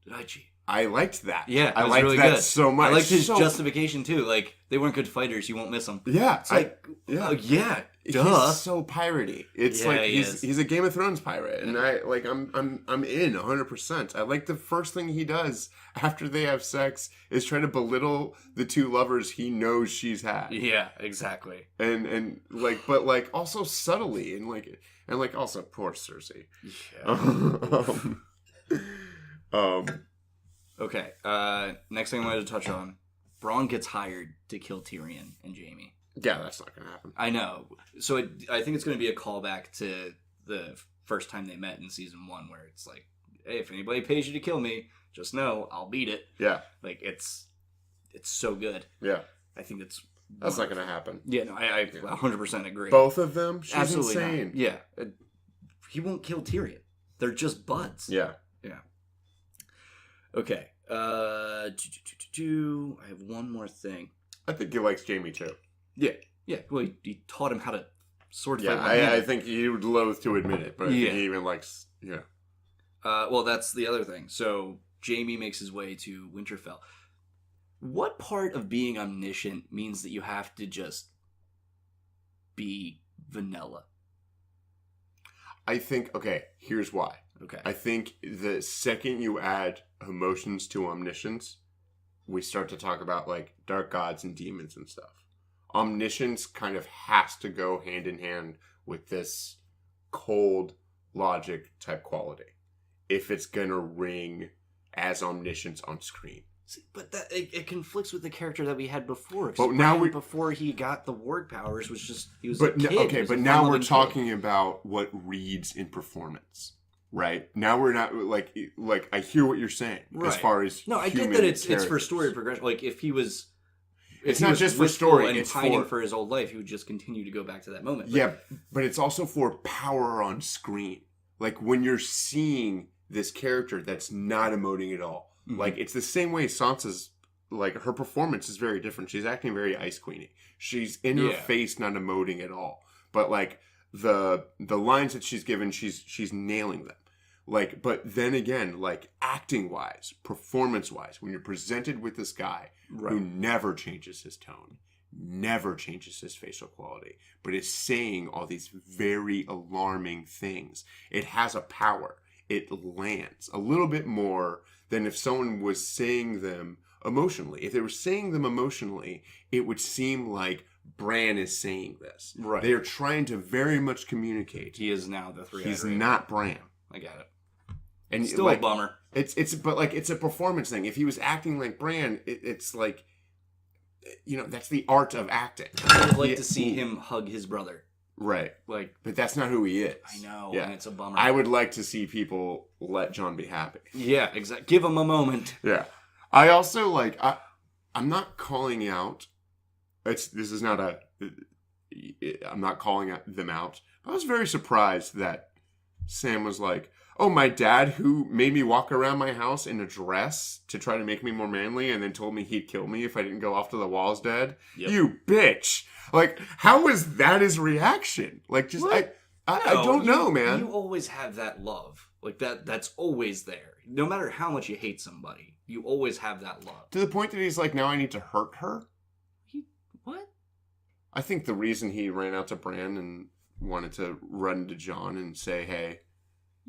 did I cheat? I liked that. Yeah, I liked really that good. So much. I liked his justification too. Like, they weren't good fighters. You won't miss them. Yeah, it's like, yeah, duh. He's so piratey. It's like he's a Game of Thrones pirate, and I'm in 100%. I like the first thing he does after they have sex is try to belittle the two lovers he knows she's had. Yeah, exactly. And like, but like also subtly and like also poor Cersei. Yeah. Okay, next thing I wanted to touch on. Bronn gets hired to kill Tyrion and Jaime. Yeah, that's not going to happen. I know. So I think it's going to be a callback to the first time they met in season 1, where it's like, hey, if anybody pays you to kill me, just know I'll beat it. Yeah. Like, it's so good. Yeah. I think that's not going to happen. Yeah, no, I 100% agree. Both of them? She's absolutely insane. Not. Yeah. He won't kill Tyrion. They're just buds. Yeah. Yeah. Okay. I have one more thing. I think he likes Jaime too. Yeah. Yeah. Well, he taught him how to sword fight. Yeah, I think he would loathe to admit it, but I think he even likes. Yeah. Well, that's the other thing. So Jaime makes his way to Winterfell. What part of being omniscient means that you have to just be vanilla? I think. Okay. Here's why. Okay. I think the second you add emotions to omniscience, we start to talk about like dark gods and demons and stuff. Omniscience kind of has to go hand in hand with this cold logic type quality if it's going to ring as omniscience on screen. But that it conflicts with the character that we had before. But now before he got the warg powers was just he was but a kid. Okay, but now we're talking about what reads in performance, right? Now we're not like I hear what you're saying as far as I get that it's for story progression. Like if he was. It's not just for story. And it's pining for his old life. He would just continue to go back to that moment. But it's also for power on screen. Like when you're seeing this character that's not emoting at all. Mm-hmm. Like it's the same way Sansa's, like her performance is very different. She's acting very Ice Queeny. She's in her face, not emoting at all. But like the lines that she's given, she's nailing them. Like, but then again, like acting wise, performance wise, when you're presented with this guy who never changes his tone, never changes his facial quality, but is saying all these very alarming things, it has a power. It lands a little bit more than if someone was saying them emotionally. If they were saying them emotionally, it would seem like Bran is saying this. Right. They are trying to very much communicate. He is now the three-eyed He's not Bran. I get it. And still like, a bummer. But like it's a performance thing. If he was acting like Bran, it's like, that's the art of acting. I would like to see him hug his brother. Right. But that's not who he is. I know, and it's a bummer. I would like to see people let Jon be happy. Yeah, exactly. Give him a moment. Yeah. I also I'm not calling out. I'm not calling them out. I was very surprised that Sam was like, oh, my dad who made me walk around my house in a dress to try to make me more manly and then told me he'd kill me if I didn't go off to the walls dead. Yep. You bitch. Like, how was that his reaction? Like, just, I don't know, man. You always have that love. Like, that's always there. No matter how much you hate somebody, you always have that love. To the point that he's like, now I need to hurt her? What? I think the reason he ran out to Bran and wanted to run to Jon and say, hey...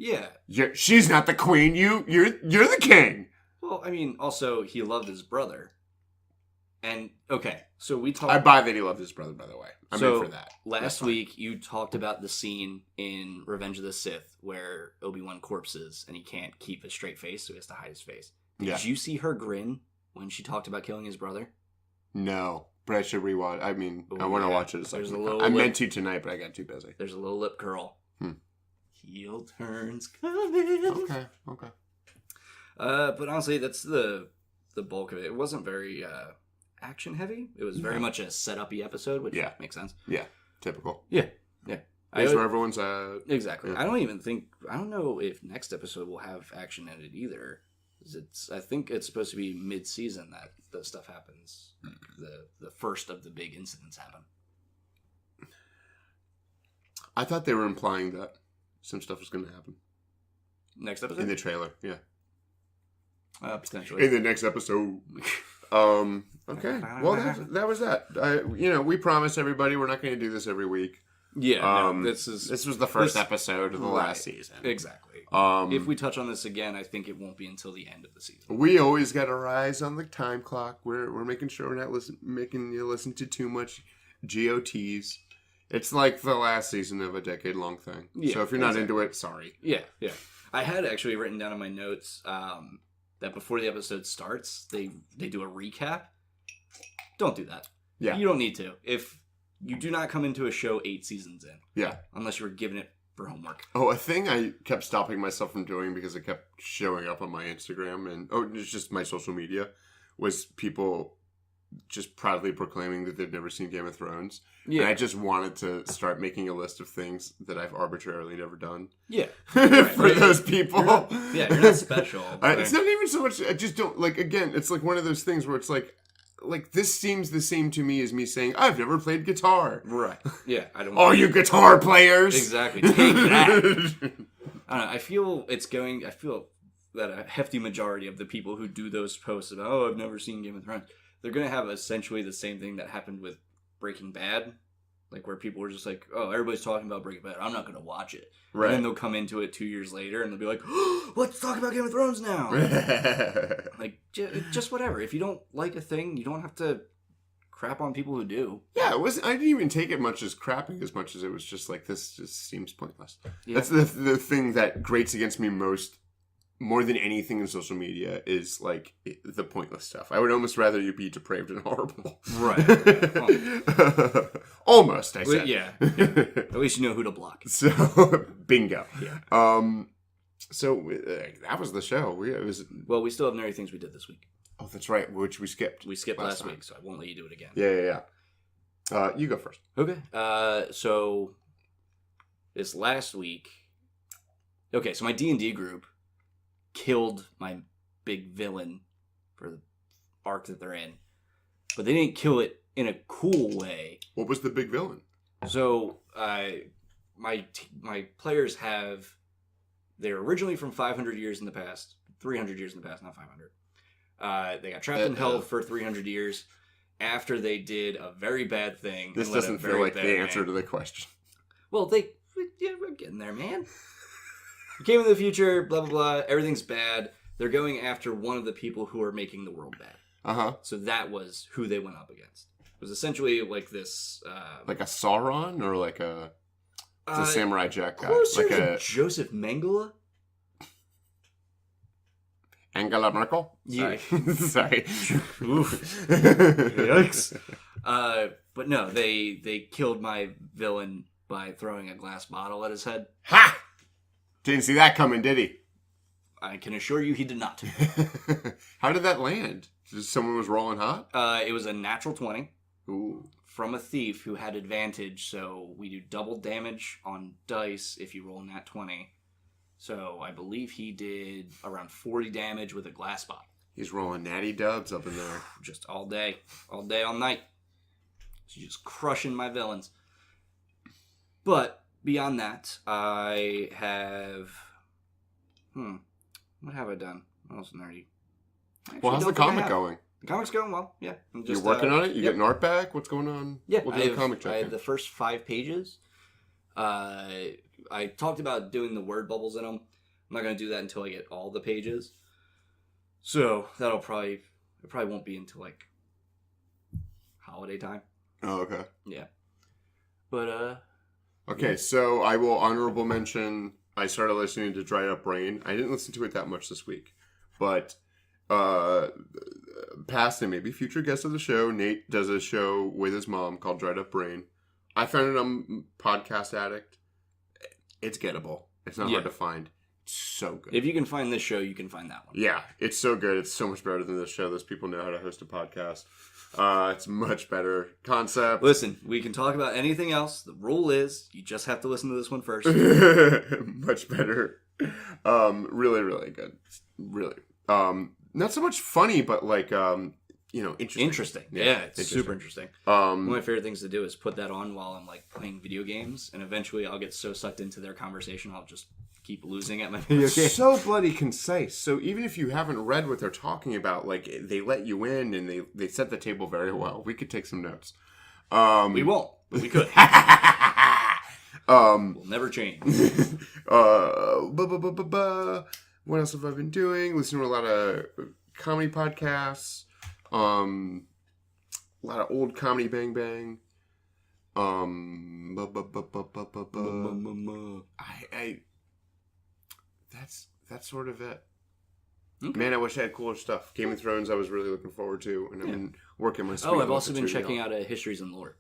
Yeah. She's not the queen. You're the king. Well, I mean, also, he loved his brother. And, okay, so we talked... I buy that he loved his brother, by the way. I'm in for that. Last week, you talked about the scene in Revenge of the Sith where Obi-Wan corpses and he can't keep a straight face, so he has to hide his face. Did you see her grin when she talked about killing his brother? No, but I should rewatch. I mean, I want to watch it. I meant to tonight, but I got too busy. There's a little lip curl. Heel turns coming. Okay. But honestly, that's the bulk of it. It wasn't very action heavy. It was very much a set-up-y episode, which makes sense. Yeah, typical. Yeah. That's where everyone's at. Exactly. Yeah. I don't know if next episode will have action in it either. I think it's supposed to be mid-season that the stuff happens. The first of the big incidents happen. I thought they were implying that some stuff was going to happen. Next episode? In the trailer, yeah. Potentially. In the next episode. Okay. Well, that was that. We promised everybody we're not going to do this every week. Yeah. This was the first episode of the last season. Exactly. If we touch on this again, I think it won't be until the end of the season. We always got our eyes on the time clock. We're making sure we're not making you listen to too much GOTs. It's like the last season of a decade-long thing. Yeah, so if you're not into it, sorry. Yeah. I had actually written down in my notes that before the episode starts, they do a recap. Don't do that. Yeah. You don't need to. If you do not come into a show 8 seasons in. Yeah. Unless you were given it for homework. Oh, a thing I kept stopping myself from doing because it kept showing up on my Instagram and it's just my social media was people just proudly proclaiming that they've never seen Game of Thrones. Yeah. And I just wanted to start making a list of things that I've arbitrarily never done. Yeah. For those people. You're not special. It's not even so much, I just don't, again, it's one of those things where it's like this seems the same to me as me saying, I've never played guitar. Right. Yeah. I don't. All you guitar players. Exactly. Take that. I don't know. I feel that a hefty majority of the people who do those posts about, I've never seen Game of Thrones, they're going to have essentially the same thing that happened with Breaking Bad. Where people were just like, oh, everybody's talking about Breaking Bad. I'm not going to watch it. Right. And then they'll come into it 2 years later and they'll be like, let's talk about Game of Thrones now. Just whatever. If you don't like a thing, you don't have to crap on people who do. Yeah, I didn't even take it much as crapping as much as it was just this just seems pointless. Yeah. That's the thing that grates against me most more than anything in social media is like the pointless stuff. I would almost rather you be depraved and horrible. Right. Almost, I said. Yeah. At least you know who to block. So, bingo. Yeah. So that was the show. Well, we still have nerdy things we did this week. Oh, that's right, which we skipped. We skipped last week, so I won't let you do it again. Yeah. You go first. Okay. So this last week... Okay, so my D&D group killed my big villain for the arc that they're in. But they didn't kill it in a cool way. What was the big villain? So, my players have... They're originally from 500 years in the past. 300 years in the past, not 500. They got trapped in hell for 300 years after they did a very bad thing. This doesn't feel like the answer to the question. Well, we're getting there, man. We came into the future, blah, blah, blah. Everything's bad. They're going after one of the people who are making the world bad. Uh-huh. So that was who they went up against. It was essentially like this... like a Sauron or like a... It's a Samurai Jack guy. Closer like to Joseph Mengele? Angela Merkel? Yeah. Sorry. Oof. Yikes. But no, they killed my villain by throwing a glass bottle at his head. Ha! Didn't see that coming, did he? I can assure you he did not. How did that land? Just someone was rolling hot? It was a natural 20. Ooh. From a thief who had advantage, so we do double damage on dice if you roll nat 20. So I believe he did around 40 damage with a glass bottle. He's rolling natty dubs up in there. Just all day, all night. She's just crushing my villains. But beyond that, I have... What have I done? What else nerdy? Well, how's the comic going? The comic's going well, yeah. You're working on it? You getting art back? What's going on? Yeah, we'll do a comic check. I have the first 5 pages. I talked about doing the word bubbles in them. I'm not going to do that until I get all the pages. So that'll probably... It probably won't be until, like, holiday time. Oh, okay. Yeah. But, Okay, so I will honorable mention... I started listening to Dried Up Brain. I didn't listen to it that much this week. But... past and maybe future guest of the show, Nate does a show with his mom called Dried Up Brain. I found it on Podcast Addict. It's gettable. It's not hard to find. It's so good. If you can find this show, you can find that one. Yeah, it's so good. It's so much better than this show. Those people know how to host a podcast. It's much better concept. Listen, we can talk about anything else. The rule is you just have to listen to this one first. Much better. Really, really good. Really. Not so much funny, but like, interesting. Interesting. Yeah, it's super interesting. One of my favorite things to do is put that on while I'm like playing video games, and eventually I'll get so sucked into their conversation, I'll just keep losing at my video game. So bloody concise. So even if you haven't read what they're talking about, like they let you in and they set the table very well. We could take some notes. We won't, but we could. We'll never change. What else have I been doing? Listening to a lot of comedy podcasts. A lot of old comedy Bang Bang. That's sort of it. Okay. Man, I wish I had cooler stuff. Game of Thrones I was really looking forward to, and I've been working my sweet. I've also been checking out Histories and Lore.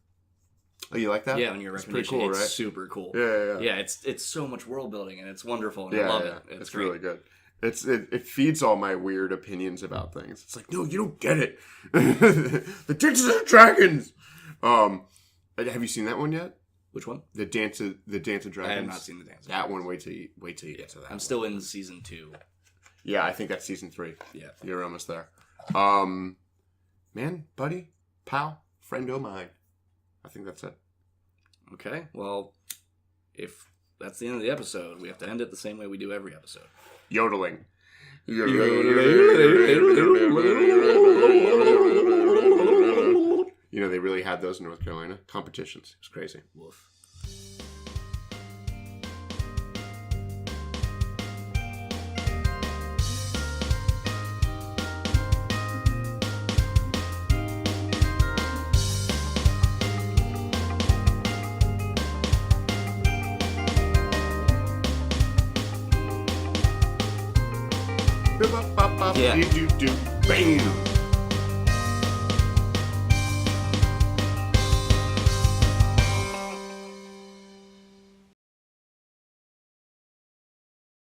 Oh, you like that? Yeah, on your recommendation. Cool, it's right? super cool. Yeah. Yeah, it's so much world building, and it's wonderful, and I love it. It's really good. It feeds all my weird opinions about things. It's like, no, you don't get it. The Dungeons and Dragons. Have you seen that one yet? Which one? The Dance of Dragons. I have not seen the Dance of Dragons. That one. Wait till you get to that. I'm still in season 2. Yeah, I think that's season 3. Yeah, you're almost there. Man, buddy, pal, friend o' mine. I think that's it. Okay, well, if that's the end of the episode, we have to end it the same way we do every episode. Yodeling. You know, they really had those in North Carolina. Competitions. It was crazy. Woof. Bam!